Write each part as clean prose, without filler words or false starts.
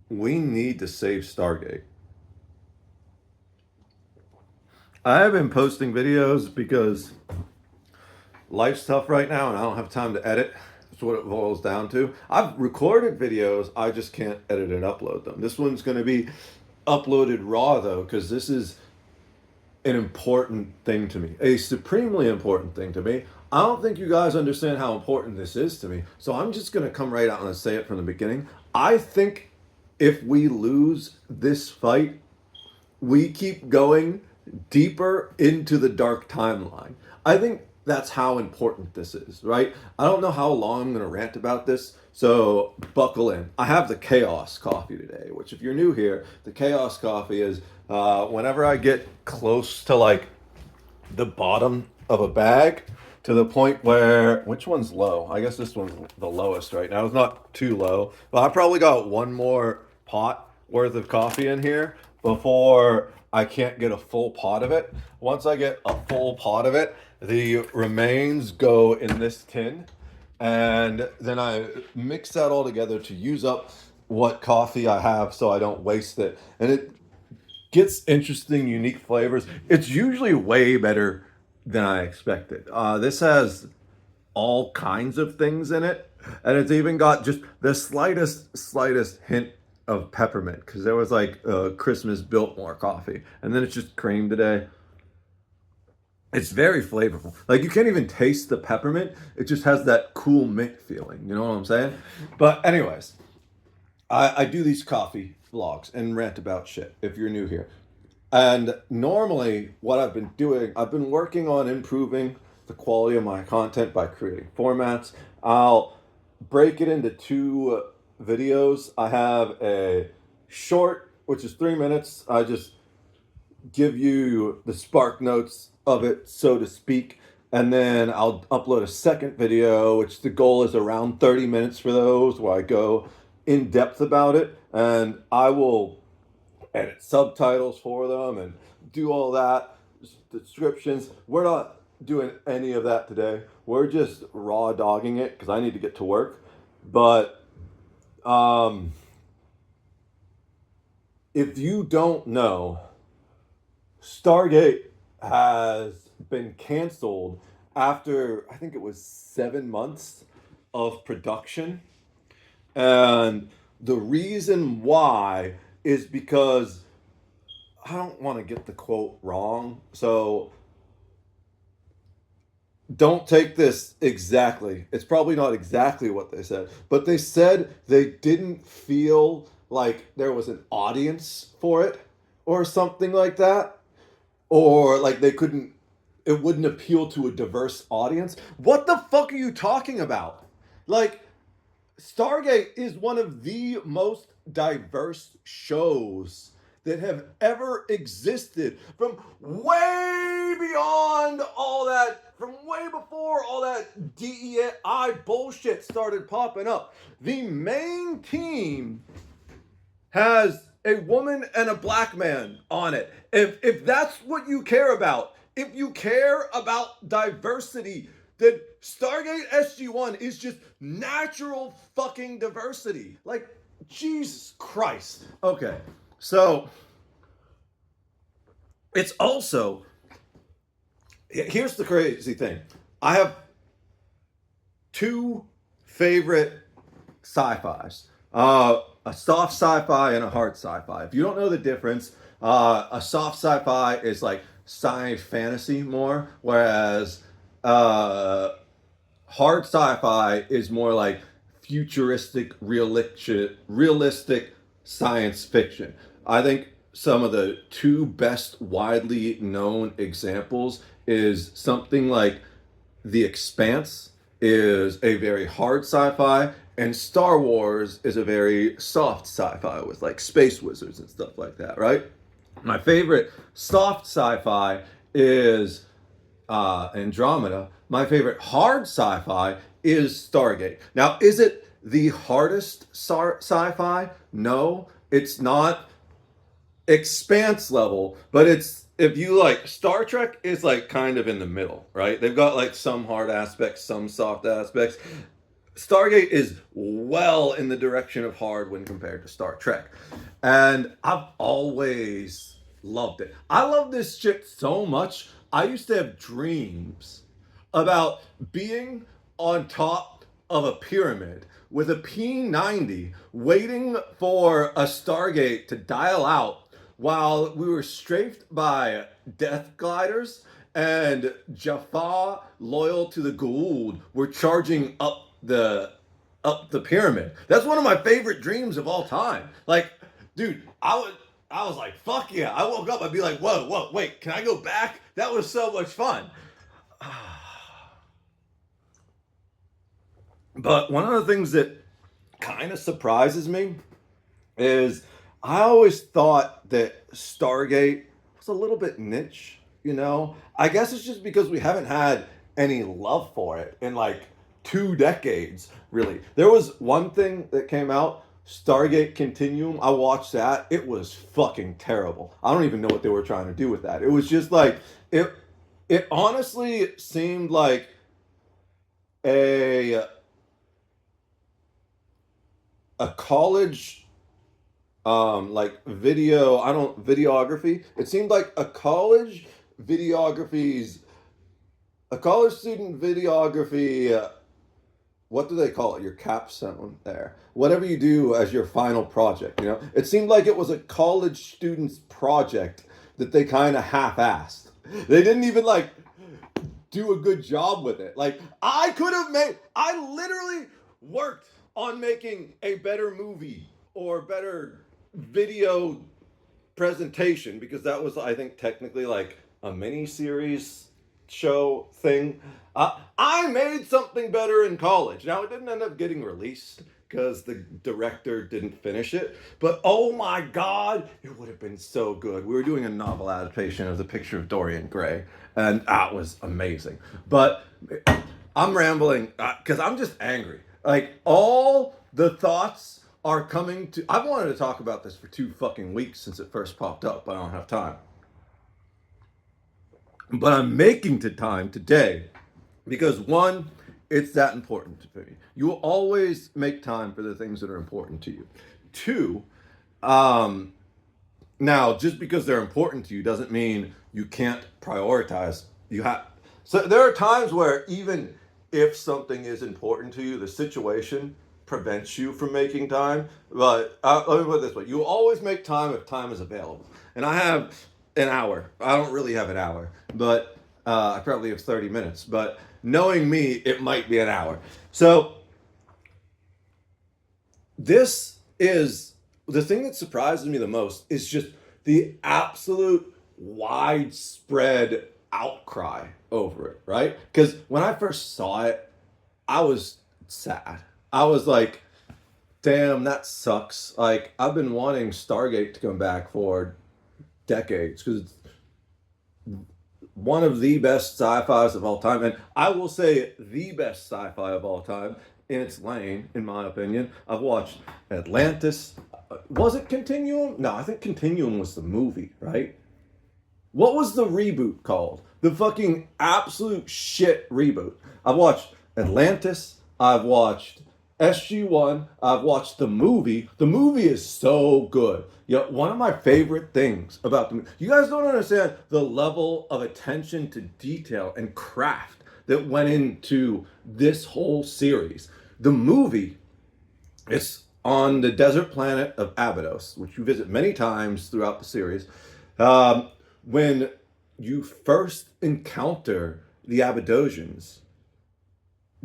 We need to save Stargate. I have been posting videos because life's tough right now and I don't have time to edit. That's what it boils down to. I've recorded videos, I just can't edit and upload them. This one's going to be uploaded raw though, because this is an important thing to me, a supremely important thing to me. I don't think you guys understand how important this is to me. So I'm just going to come right out and say it from the beginning. I think if we lose this fight, we keep going deeper into the dark timeline. I think that's how important this is, right? I don't know how long I'm going to rant about this, so buckle in. I have the Chaos Coffee today, which, if you're new here, the Chaos Coffee is whenever I get close to like the bottom of a bag to the point where, which one's low? I guess this one's the lowest right now. It's not too low, but I probably got one more pot worth of coffee in here before I can't get a full pot of it. Once I get a full pot of it, the remains go in this tin, and then I mix that all together to use up what coffee I have so I don't waste it. And it gets interesting, unique flavors. It's usually way better than I expected. This has all kinds of things in it, and it's even got just the slightest hint of peppermint because there was like Christmas Biltmore coffee, and then it's just cream today. It's very flavorful. Like you can't even taste the peppermint. It just has that cool mint feeling. You know what I'm saying? But anyways, I do these coffee vlogs and rant about shit if you're new here. And normally, what I've been doing, I've been working on improving the quality of my content by creating formats. I'll break it into two videos. I have a short, which is 3 minutes. I just give you the spark notes of it, so to speak. And then I'll upload a second video, which the goal is around 30 minutes for those, where I go in depth about it. And I will edit subtitles for them and do all that, descriptions. We're not doing any of that today. We're just raw dogging it because I need to get to work. But um, if you don't know, Stargate has been canceled after I think it was 7 months of production. And the reason why is because I don't want to get the quote wrong. So don't take this exactly. It's probably not exactly what they said, but they said they didn't feel like there was an audience for it or something like that, or like they couldn't, it wouldn't appeal to a diverse audience. What the fuck are you talking about? Like, Stargate is one of the most diverse shows that have ever existed, from way beyond all that, from way before all that DEI bullshit started popping up. The main team has a woman and a black man on it. If that's what you care about, if you care about diversity, then Stargate SG-1 is just natural fucking diversity. Like, Jesus Christ. Okay, so it's also, here's the crazy thing. I have two favorite sci-fis. A soft sci-fi and a hard sci-fi. If you don't know the difference, a soft sci-fi is like science fantasy more, whereas hard sci-fi is more like futuristic, realistic science fiction. I think some of the two best widely known examples is something like The Expanse is a very hard sci-fi, and Star Wars is a very soft sci-fi with like space wizards and stuff like that, right? My favorite soft sci-fi is Andromeda. My favorite hard sci-fi is Stargate. Now, is it the hardest sci-fi? No, it's not expanse level, but it's, if you like, Star Trek is like kind of in the middle, right? They've got like some hard aspects, some soft aspects. Stargate is well in the direction of hard when compared to Star Trek. And I've always loved it. I love this shit so much. I used to have dreams about being on top of a pyramid with a P90 waiting for a Stargate to dial out while we were strafed by death gliders and Jaffa, loyal to the Goa'uld, were charging up the pyramid. That's one of my favorite dreams of all time. Like, dude, I was like, fuck yeah. I woke up, I'd be like, whoa, wait, can I go back? That was so much fun. But one of the things that kind of surprises me is I always thought that Stargate was a little bit niche, you know? I guess it's just because we haven't had any love for it in like 2 decades, really. There was one thing that came out, Stargate Continuum. I watched that. It was fucking terrible. I don't even know what they were trying to do with that. It was just like it honestly seemed like a a college like videography. It seemed like videography's a college student videography. What do they call it? Your capstone there. Whatever you do as your final project, you know? It seemed like it was a college student's project that they kind of half-assed. They didn't even like do a good job with it. Like I literally worked on making a better movie or better video presentation because that was, I think, technically like a mini series show thing. I made something better in college. Now it didn't end up getting released because the director didn't finish it. But oh my God, it would have been so good. We were doing a novel adaptation of The Picture of Dorian Gray, and that was amazing. But I'm rambling because I'm just angry. Like all the thoughts are coming to. I've wanted to talk about this for 2 fucking weeks since it first popped up, but I don't have time. But I'm making the time today because one, it's that important to me. You will always make time for the things that are important to you. Two, um, now just because they're important to you doesn't mean you can't prioritize. You have so there are times where even if something is important to you, the situation prevents you from making time. But let me put it this way: you will always make time if time is available. And I have an hour. I don't really have an hour, but I probably have 30 minutes. But knowing me, it might be an hour. So this is the thing that surprises me the most is just the absolute widespread outcry over it, right? Because when I first saw it, I was sad. I was like, damn, that sucks. Like, I've been wanting Stargate to come back for decades because it's one of the best sci-fis of all time, and I will say the best sci-fi of all time in its lane, in my opinion. I've watched Atlantis. Was it Continuum? No, I think Continuum was the movie, right? What was the reboot called? The fucking absolute shit reboot. I've watched Atlantis. I've watched SG1. I've watched the movie. The movie is so good. You know, one of my favorite things about the movie, you guys don't understand the level of attention to detail and craft that went into this whole series. The movie, it's on the desert planet of Abydos, which you visit many times throughout the series. When you first encounter the Abydosians,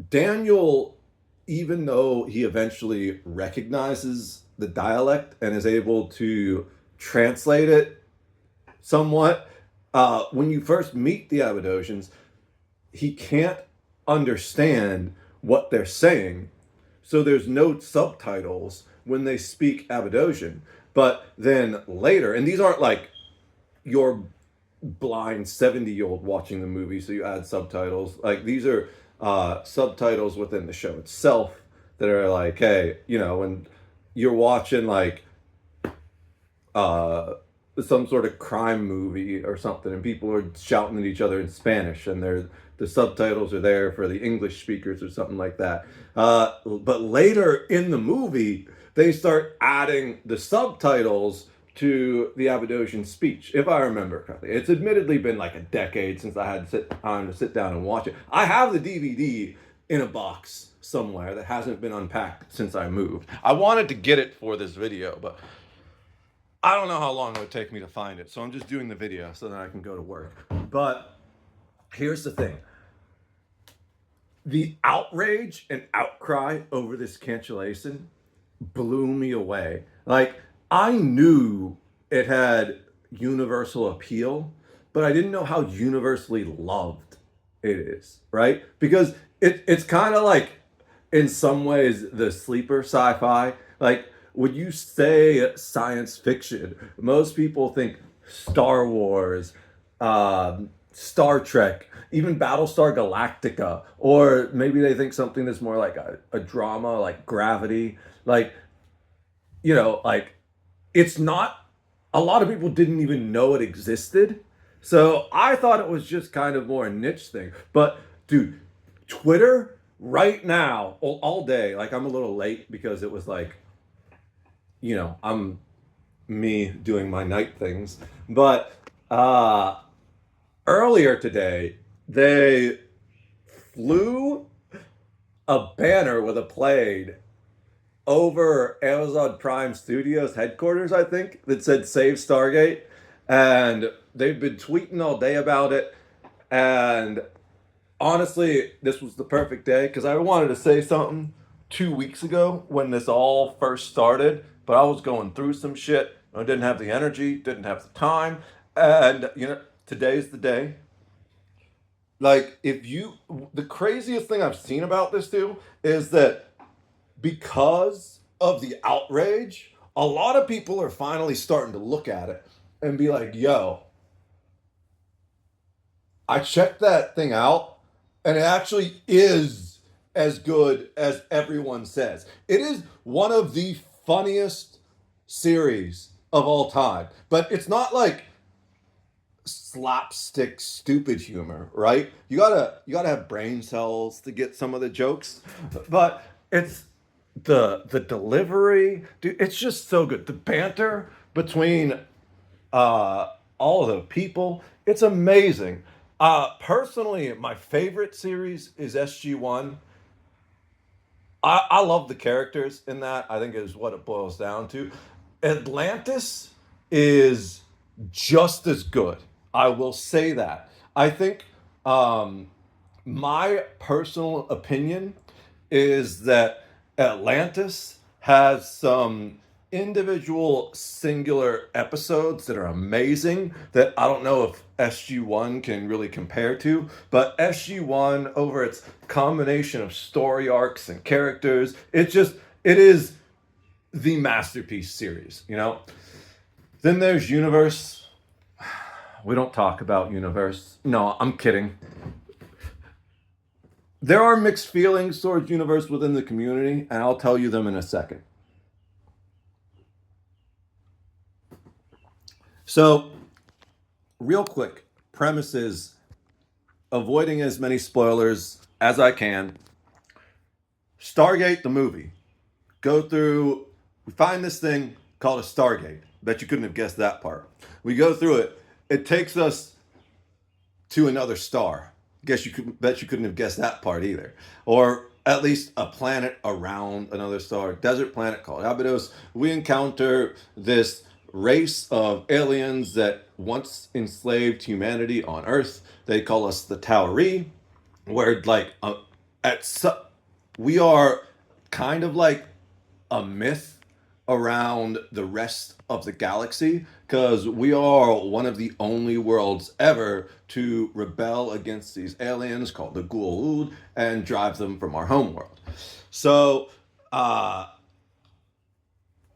Daniel, even though he eventually recognizes the dialect and is able to translate it somewhat, when you first meet the Abydosians, he can't understand what they're saying. So there's no subtitles when they speak Abydosian. But then later, and these aren't like your blind 70-year-old watching the movie, so you add subtitles. Like these are subtitles within the show itself that are like, hey, you know, when you're watching like some sort of crime movie or something, and people are shouting at each other in Spanish, and the subtitles are there for the English speakers or something like that. But later in the movie, they start adding the subtitles to the Aberdosian speech, if I remember correctly. It's admittedly been like a decade since I had time to sit down and watch it. I have the DVD in a box somewhere that hasn't been unpacked since I moved. I wanted to get it for this video, but I don't know how long it would take me to find it, so I'm just doing the video so that I can go to work. But here's the thing. The outrage and outcry over this cancellation blew me away. Like, I knew it had universal appeal, but I didn't know how universally loved it is, right? Because it's kind of like, in some ways, the sleeper sci-fi. Like, when you say science fiction, most people think Star Wars, Star Trek, even Battlestar Galactica, or maybe they think something that's more like a drama, like Gravity. Like, like, it's not, a lot of people didn't even know it existed. So I thought it was just kind of more a niche thing. But dude, Twitter right now, all day, like, I'm a little late because it was like, I'm me doing my night things. But earlier today, they flew a banner with a plane over Amazon Prime Studios headquarters, I think, that said "Save Stargate," and they've been tweeting all day about it. And honestly, this was the perfect day because I wanted to say something 2 weeks ago when this all first started, but I was going through some shit. I didn't have the energy, didn't have the time, and today's the day. Like, the craziest thing I've seen about this too is that because of the outrage, a lot of people are finally starting to look at it and be like, yo, I checked that thing out and it actually is as good as everyone says. It is one of the funniest series of all time, but it's not like slapstick stupid humor, right? You gotta have brain cells to get some of the jokes, but it's the delivery, dude. It's just so good. The banter between all of the people, it's amazing. Personally, my favorite series is SG1. I love the characters in that. I think is what it boils down to. Atlantis is just as good. I will say that. I think um, my personal opinion is that Atlantis has some individual singular episodes that are amazing that I don't know if SG1 can really compare to, but SG1 over its combination of story arcs and characters, it is the masterpiece series. Then there's Universe. We don't talk about Universe. No, I'm kidding. There are mixed feelings towards Universe within the community, and I'll tell you them in a second. So, real quick, premise is avoiding as many spoilers as I can. Stargate, the movie. We find this thing called a Stargate. Bet you couldn't have guessed that part. We go through it. It takes us to another star. Bet you couldn't have guessed that part either. Or at least a planet around another star, desert planet called Abydos. We encounter this race of aliens that once enslaved humanity on Earth. They call us the Tauri. Where like we are kind of like a myth around the rest of the galaxy because we are one of the only worlds ever to rebel against these aliens called the Goa'uld and drive them from our homeworld. So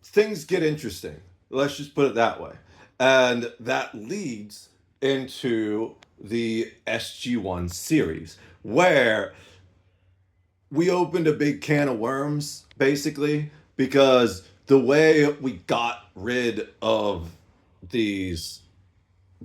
things get interesting. Let's just put it that way. And that leads into the SG1 series where we opened a big can of worms, basically, because the way we got rid of these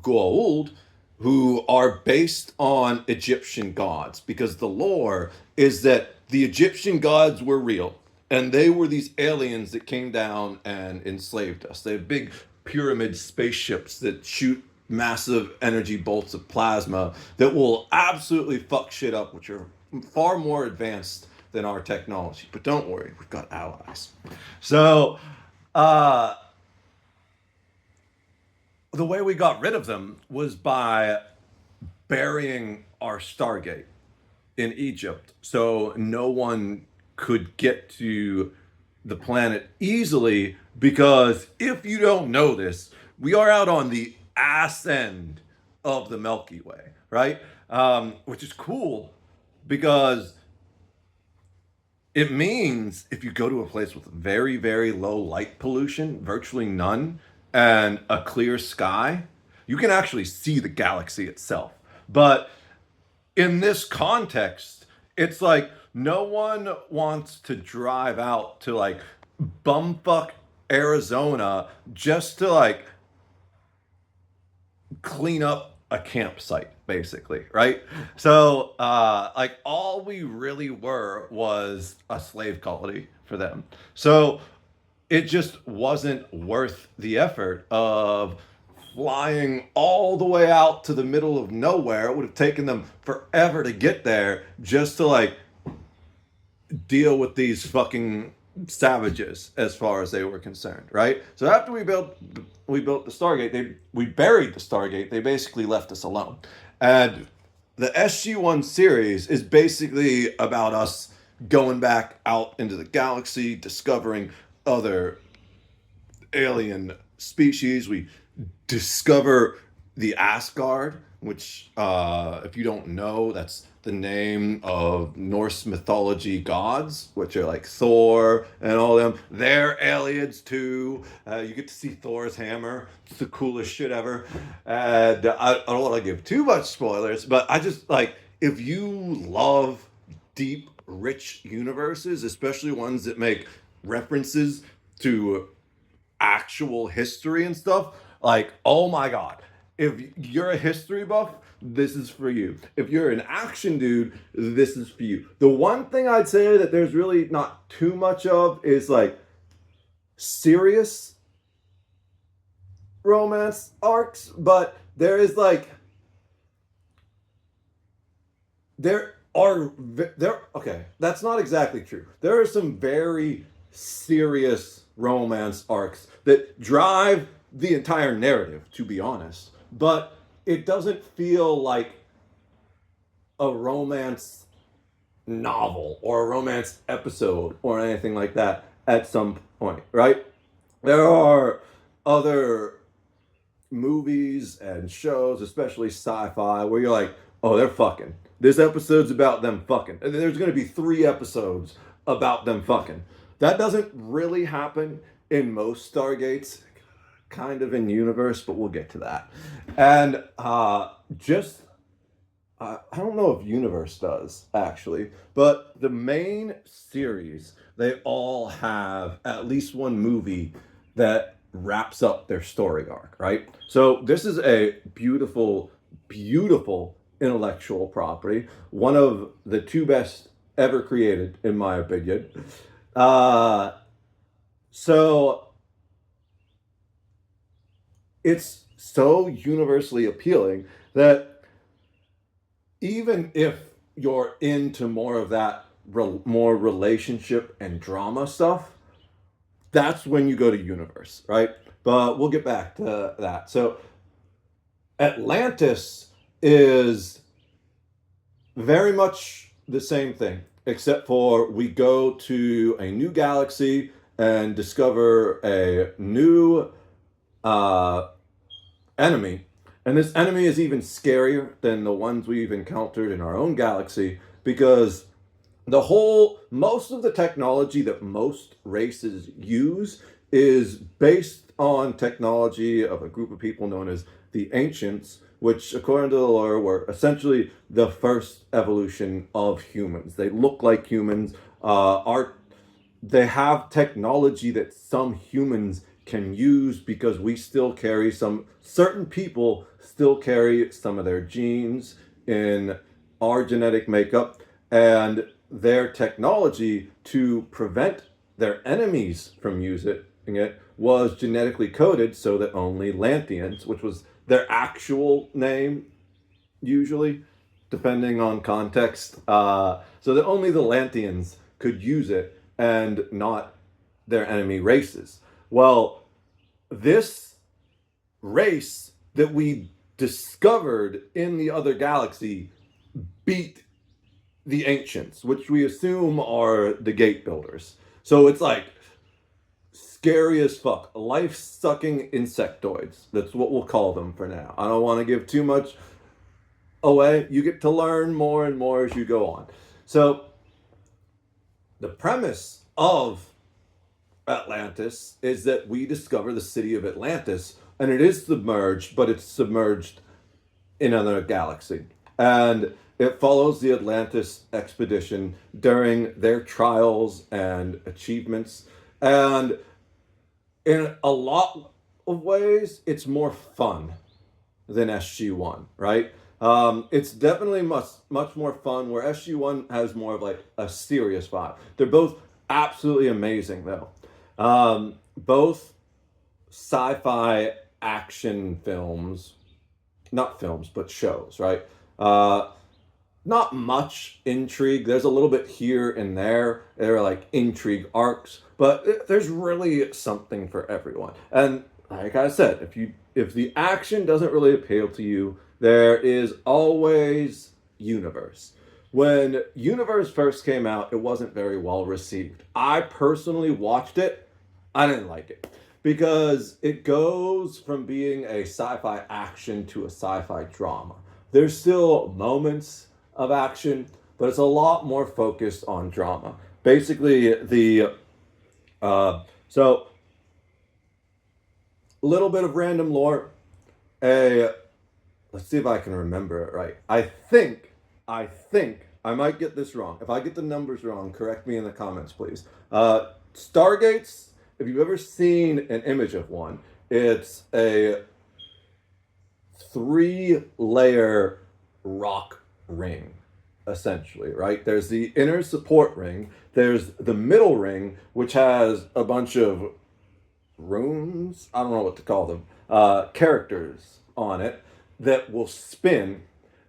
Goa'uld who are based on Egyptian gods, because the lore is that the Egyptian gods were real and they were these aliens that came down and enslaved us. They have big pyramid spaceships that shoot massive energy bolts of plasma that will absolutely fuck shit up, which are far more advanced than our technology. But don't worry, we've got allies. So, uh, the way we got rid of them was by burying our Stargate in Egypt, so no one could get to the planet easily. Because if you don't know this, we are out on the ass end of the Milky Way, right? Which is cool because it means if you go to a place with very, very low light pollution, virtually none, and a clear sky, you can actually see the galaxy itself. But in this context, it's like no one wants to drive out to like bumfuck Arizona just to like clean up a campsite, basically, right? So like all we really were was a slave colony for them. So it just wasn't worth the effort of flying all the way out to the middle of nowhere. It would have taken them forever to get there just to like deal with these fucking savages as far as they were concerned, right? So after we built the Stargate, we buried the Stargate. They basically left us alone. And the SG-1 series is basically about us going back out into the galaxy, discovering other alien species. We discover the Asgard, which, if you don't know, that's the name of Norse mythology gods, which are like Thor and all them. They're aliens too. You get to see Thor's hammer. It's the coolest shit ever. And I don't want to give too much spoilers, but I just like, if you love deep, rich universes, especially ones that make references to actual history and stuff, like, oh my god. If you're a history buff, this is for you. If you're an action dude, this is for you. The one thing I'd say that there's really not too much of is like serious romance arcs, but there is like there okay, that's not exactly true. There are some very serious romance arcs that drive the entire narrative, to be honest, but it doesn't feel like a romance novel or a romance episode or anything like that at some point, right? There are other movies and shows, especially sci-fi, where you're like, oh, they're fucking. This episode's about them fucking. And there's going to be 3 episodes about them fucking. That doesn't really happen in most Stargates, kind of in universe, but we'll get to that. And just, I don't know if universe does, actually, but the main series, they all have at least one movie that wraps up their story arc, right? So this is a beautiful, beautiful intellectual property, one of the 2 best ever created, in my opinion. So it's so universally appealing that even if you're into more of that more relationship and drama stuff, that's when you go to universe, right? But we'll get back to that. So Atlantis is very much the same thing, except for we go to a new galaxy and discover a new enemy. And this enemy is even scarier than the ones we've encountered in our own galaxy, because most of the technology that most races use is based on technology of a group of people known as the Ancients, which, according to the lore, were essentially the first evolution of humans. They look like humans. They have technology that some humans can use, because we still carry certain people still carry some of their genes in our genetic makeup, and their technology to prevent their enemies from using it was genetically coded so that only Lantians, which was their actual name usually, depending on context, so that only the Lantians could use it and not their enemy races. Well, this race that we discovered in the other galaxy beat the ancients, which we assume are the gate builders. So it's like scary as fuck. Life sucking insectoids. That's what we'll call them for now. I don't want to give too much away. You get to learn more and more as you go on. So the premise of Atlantis is that we discover the city of Atlantis, and it is submerged, but it's submerged in another galaxy. And it follows the Atlantis expedition during their trials and achievements. And in a lot of ways, it's more fun than SG-1, right? It's definitely much more fun, where SG-1 has more of like a serious vibe. They're both absolutely amazing, though. Both sci-fi action films, not films, but shows, right? Not much intrigue. There's a little bit here and there. There are like intrigue arcs, but there's really something for everyone. And like I said, if the action doesn't really appeal to you, there is always Universe. When Universe first came out, it wasn't very well received. I personally watched it. I didn't like it because it goes from being a sci-fi action to a sci-fi drama. There's still moments of action, but it's a lot more focused on drama. Basically, so a little bit of random lore. Let's see if I can remember it right. I think I might get this wrong. If I get the numbers wrong, correct me in the comments, please. Stargates. If you've ever seen an image of one, it's a 3-layer rock ring, essentially, right? There's the inner support ring. There's the middle ring, which has a bunch of runes, I don't know what to call them, characters on it that will spin.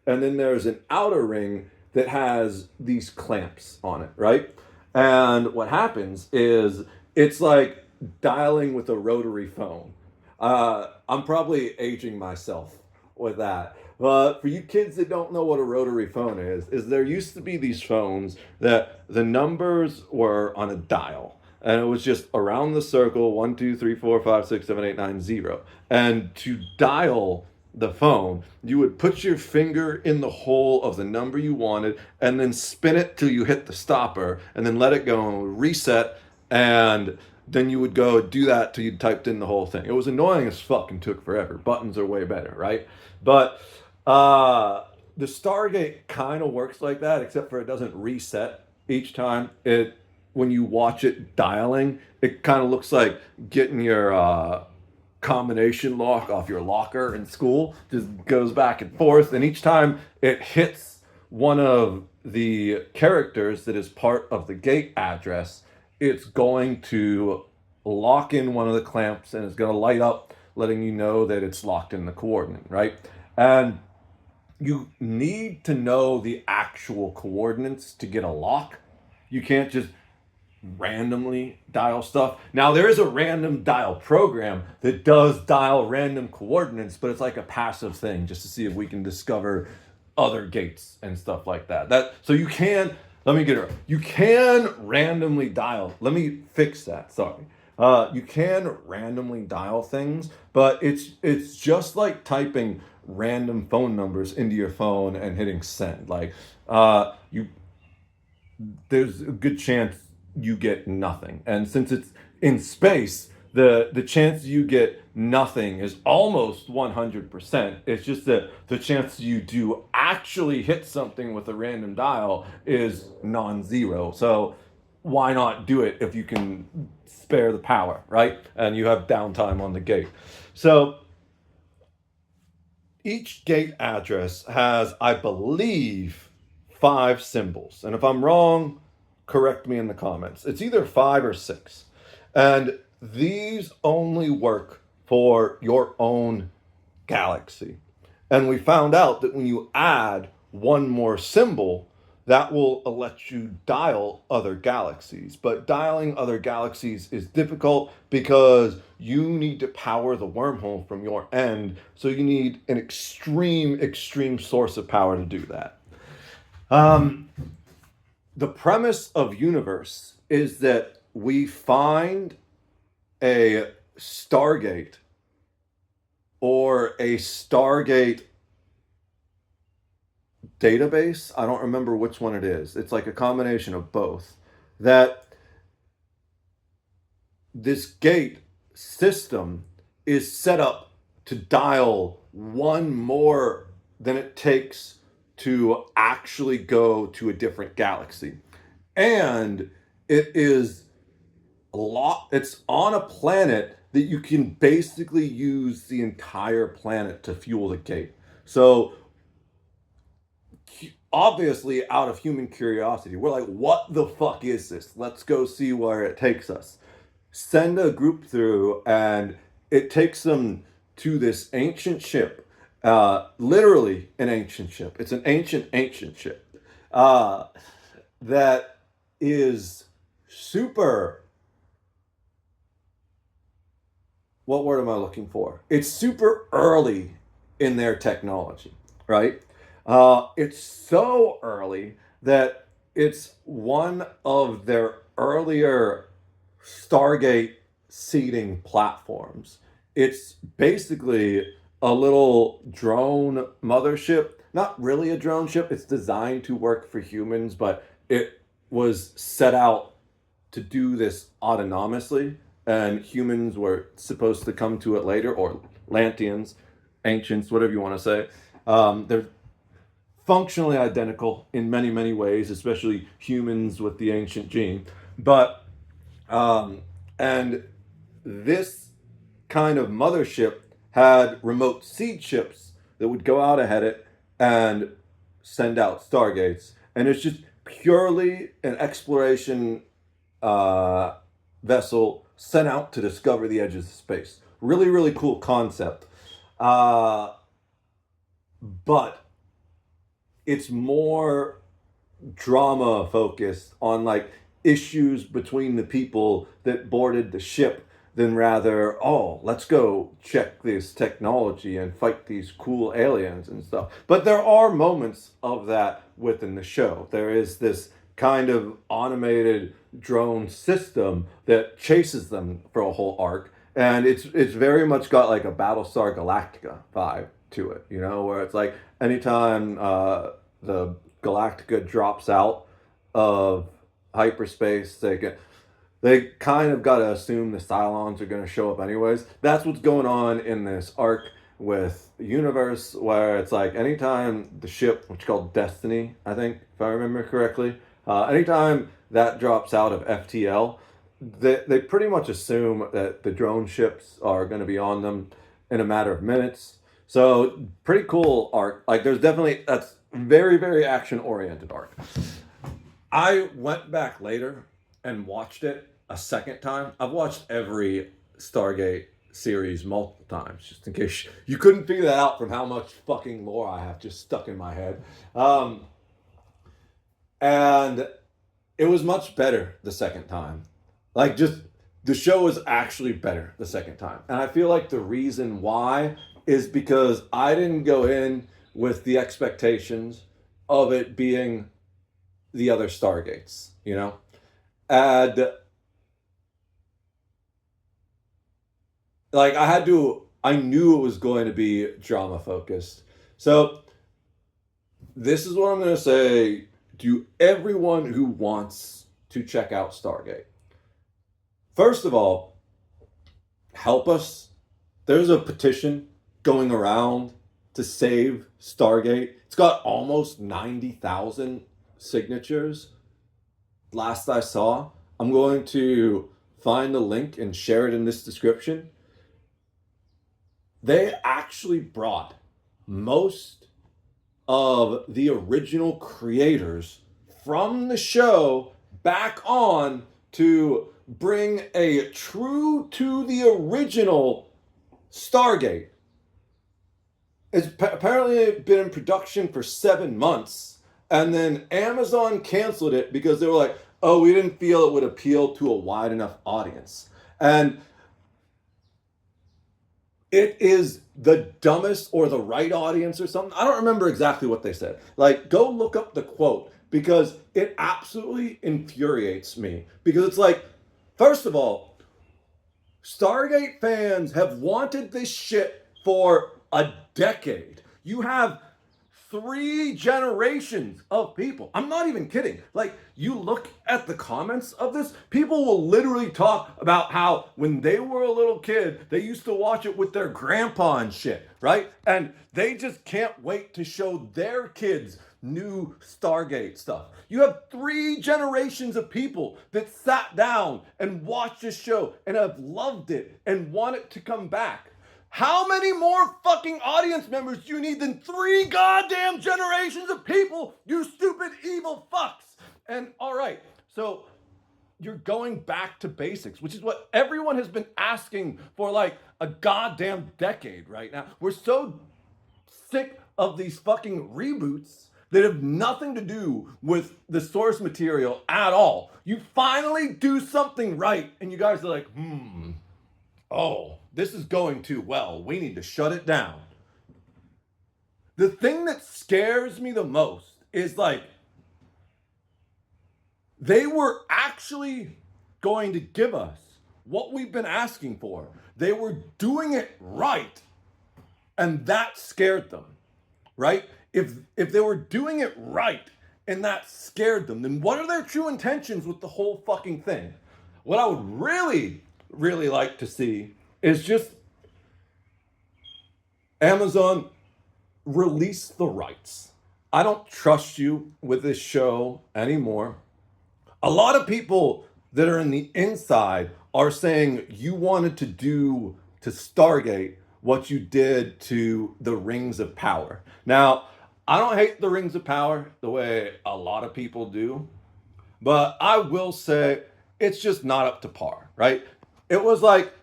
And then there's an outer ring that has these clamps on it, right? And what happens is it's like dialing with a rotary phone. I'm probably aging myself with that. But for you kids that don't know what a rotary phone is there used to be these phones that the numbers were on a dial. And it was just around the circle 1, 2, 3, 4, 5, 6, 7, 8, 9, 0. And to dial the phone, you would put your finger in the hole of the number you wanted and then spin it till you hit the stopper and then let it go and reset, and then you would go do that till you typed in the whole thing. It was annoying as fuck and took forever. Buttons are way better, right? But the Stargate kind of works like that, except for it doesn't reset each time. When you watch it dialing, it kind of looks like getting your combination lock off your locker in school. Just goes back and forth, and each time it hits one of the characters that is part of the gate address, it's going to lock in one of the clamps and it's going to light up, letting you know that it's locked in the coordinate, right? And you need to know the actual coordinates to get a lock. You can't just randomly dial stuff. Now, there is a random dial program that does dial random coordinates, but it's like a passive thing just to see if we can discover other gates and stuff like that. So you can, let me get it right. You can randomly dial. Let me fix that. Sorry. You can randomly dial things, but it's just like typing random phone numbers into your phone and hitting send. Like there's a good chance you get nothing. And since it's in space, the chance you get nothing is almost 100%. It's just that the chance you do actually hit something with a random dial is non-zero. So why not do it if you can spare the power, right? And you have downtime on the gate. So each gate address has, I believe, 5 symbols. And if I'm wrong, correct me in the comments. It's either 5 or 6. And these only work for your own galaxy. And we found out that when you add one more symbol, that will let you dial other galaxies. But dialing other galaxies is difficult because you need to power the wormhole from your end. So you need an extreme source of power to do that. The premise of universe is that we find a Stargate or a Stargate database. I don't remember which one it is. It's like a combination of both. That this gate system is set up to dial one more than it takes to actually go to a different galaxy. And it is it's on a planet that you can basically use the entire planet to fuel the gate. So obviously, out of human curiosity, we're like, what the fuck is this? Let's go see where it takes us. Send a group through, and it takes them to this ancient ship. Literally an ancient ship. It's an ancient ship that is super. What word am I looking for? It's super early in their technology, right? It's so early that it's one of their earlier Stargate seeding platforms. It's basically a little drone mothership. Not really a drone ship. It's designed to work for humans, but it was set out to do this autonomously, and humans were supposed to come to it later, or Lanteans, ancients, whatever you want to say. They're functionally identical in many ways, especially humans with the ancient gene. But and this kind of mothership had remote seed ships that would go out ahead it and send out stargates, and it's just purely an exploration vessel sent out to discover the edges of space. Really cool concept. But it's more drama focused on like issues between the people that boarded the ship than rather, oh, let's go check this technology and fight these cool aliens and stuff. But there are moments of that within the show. There is this kind of automated drone system that chases them for a whole arc, and it's very much got like a Battlestar Galactica vibe to it, where it's like anytime the Galactica drops out of hyperspace, they kind of got to assume the Cylons are going to show up anyways. That's what's going on in this arc with the universe, where it's like anytime the ship, which is called Destiny, I think, if I remember correctly, anytime that drops out of FTL, they pretty much assume that the drone ships are going to be on them in a matter of minutes. So pretty cool arc. Like there's definitely, that's very action oriented arc. I went back later and watched it a second time. I've watched every Stargate series multiple times, just in case you couldn't figure that out from how much fucking lore I have just stuck in my head. And it was much better the second time. Like, just the show was actually better the second time. And I feel like the reason why is because I didn't go in with the expectations of it being the other Stargates, And like I knew it was going to be drama focused. So this is what I'm going to say to everyone who wants to check out Stargate. First of all, help us. There's a petition going around to save Stargate. It's got almost 90,000 signatures. last I saw, I'm going to find the link and share it in this description. They actually brought most of the original creators from the show back on to bring a true to the original Stargate. It's apparently been in production for 7 months, and then Amazon canceled it because they were like, "Oh, we didn't feel it would appeal to a wide enough audience." And it is the dumbest or the right audience or something. I don't remember exactly what they said. Like, go look up the quote because it absolutely infuriates me. Because it's like, first of all, Stargate fans have wanted this shit for a decade. You have 3 generations of people. I'm not even kidding. Like, you look at the comments of this, people will literally talk about how when they were a little kid, they used to watch it with their grandpa and shit, right? And they just can't wait to show their kids new Stargate stuff. You have 3 generations of people that sat down and watched this show and have loved it and want it to come back. How many more fucking audience members do you need than 3 goddamn generations of people, you stupid evil fucks? And all right, so you're going back to basics, which is what everyone has been asking for like a goddamn decade right now. We're so sick of these fucking reboots that have nothing to do with the source material at all. You finally do something right, and you guys are like, oh, this is going too well. We need to shut it down. The thing that scares me the most is like, they were actually going to give us what we've been asking for. They were doing it right, and that scared them, right? If they were doing it right and that scared them, then what are their true intentions with the whole fucking thing? What I would really, really like to see is just Amazon release the rights. I don't trust you with this show anymore. A lot of people that are in the inside are saying you wanted to do to Stargate what you did to the Rings of Power. Now, I don't hate the Rings of Power the way a lot of people do, but I will say it's just not up to par, right? It was like,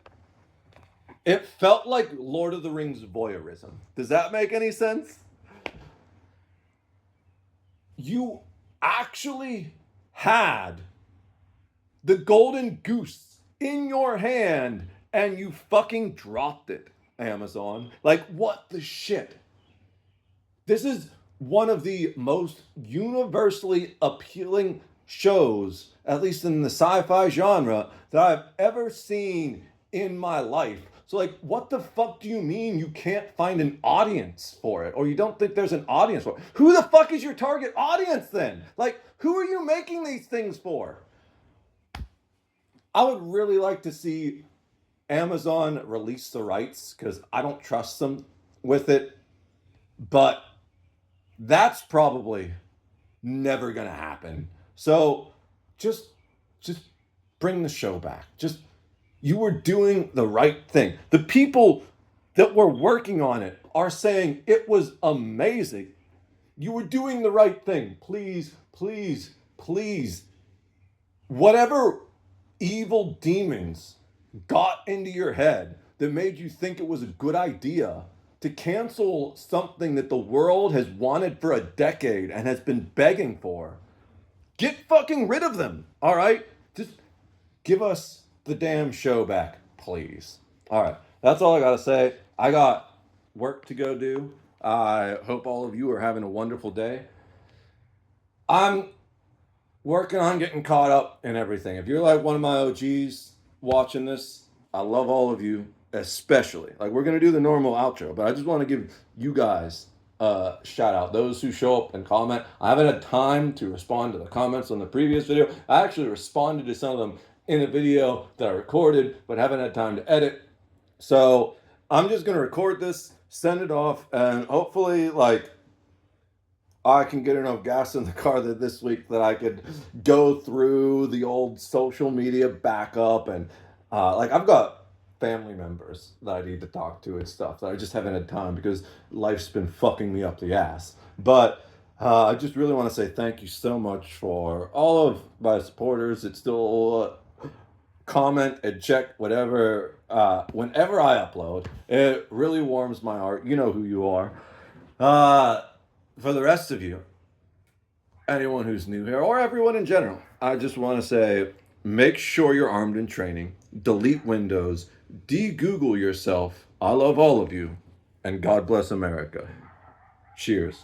it felt like Lord of the Rings voyeurism. Does that make any sense? You actually had the golden goose in your hand and you fucking dropped it, Amazon. Like, what the shit? This is one of the most universally appealing shows, at least in the sci-fi genre, that I've ever seen in my life. So like, what the fuck do you mean you can't find an audience for it? Or you don't think there's an audience for it? Who the fuck is your target audience then? Like, who are you making these things for? I would really like to see Amazon release the rights because I don't trust them with it. But that's probably never gonna happen. So just bring the show back. Just, you were doing the right thing. The people that were working on it are saying it was amazing. You were doing the right thing. Please, please, please. Whatever evil demons got into your head that made you think it was a good idea to cancel something that the world has wanted for a decade and has been begging for, get fucking rid of them, all right? Just give us the damn show back, please. All right, that's all I gotta say. I got work to go do. I hope all of you are having a wonderful day. I'm working on getting caught up in everything. If you're like one of my OGs watching this, I love all of you, especially. Like, we're gonna do the normal outro, but I just want to give you guys a shout out. Those who show up and comment. I haven't had time to respond to the comments on the previous video. I actually responded to some of them in a video that I recorded, but haven't had time to edit. So I'm just gonna record this, send it off, and hopefully, like, I can get enough gas in the car that this week that I could go through the old social media backup and like I've got family members that I need to talk to and stuff that I just haven't had time because life's been fucking me up the ass. But I just really want to say thank you so much for all of my supporters. It's still comment and check whatever whenever I upload. It really warms my heart. You know who you are. Uh, for the rest of you, anyone who's new here or everyone in general, I just want to say make sure you're armed and training, delete Windows, de Google yourself. I love all of you, and God bless America. Cheers.